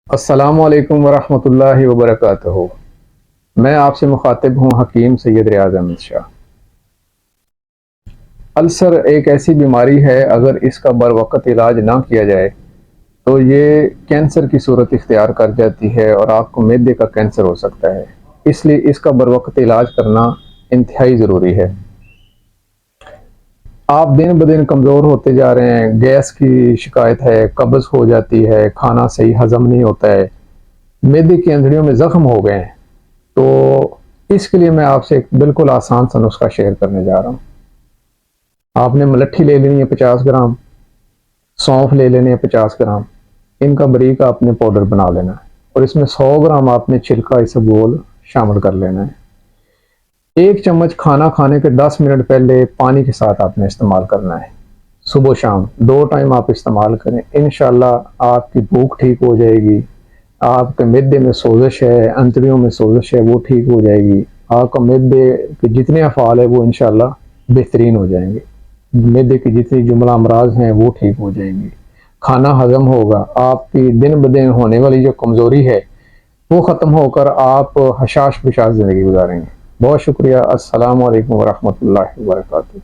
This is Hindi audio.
अस्सलामुअलैकुम वरहमतुल्लाहि वबरकातुहू। मैं आपसे मुखातिब हूँ हकीम सैयद रियाज अहमद शाह। अल्सर एक ऐसी बीमारी है, अगर इसका बरवक़्त इलाज ना किया जाए तो ये कैंसर की सूरत इख्तियार कर जाती है और आपको मैदे का कैंसर हो सकता है। इसलिए इसका बरवक़्त इलाज करना इंतहाई ज़रूरी है। आप दिन ब दिन कमज़ोर होते जा रहे हैं, गैस की शिकायत है, कब्ज़ हो जाती है, खाना सही हज़म नहीं होता है, मैदे की अंदड़ियों में ज़ख्म हो गए हैं, तो इसके लिए मैं आपसे एक बिल्कुल आसान सा नुस्खा शेयर करने जा रहा हूँ। आपने मलट्ठी ले लेनी है 50 ग्राम, सौंफ ले लेनी है 50 ग्राम, इनका बारीक आपने पाउडर बना लेना है और इसमें 100 ग्राम आपने छिलका इसबगोल शामिल कर लेना है। एक चम्मच खाना खाने के 10 मिनट पहले पानी के साथ आपने इस्तेमाल करना है। सुबह शाम 2 टाइम आप इस्तेमाल करें, इंशाल्लाह आपकी भूख ठीक हो जाएगी, आपके मैदे में सोजिश है, अंतड़ियों में सोजिश है, वो ठीक हो जाएगी, आपका मैदे के जितने अफ़ाल है वो इंशाल्लाह बेहतरीन हो जाएंगे, मैदे की जितनी जुमला अमराज हैं वो ठीक हो जाएंगी, खाना हजम होगा, आपकी दिन ब दिन होने वाली जो कमज़ोरी है वो ख़त्म होकर आप हशाश बशाश ज़िंदगी गुजारेंगे। बहुत शुक्रिया। अस्सलामु अलैकुम वरहमतुल्लाहि वबरकातुहू।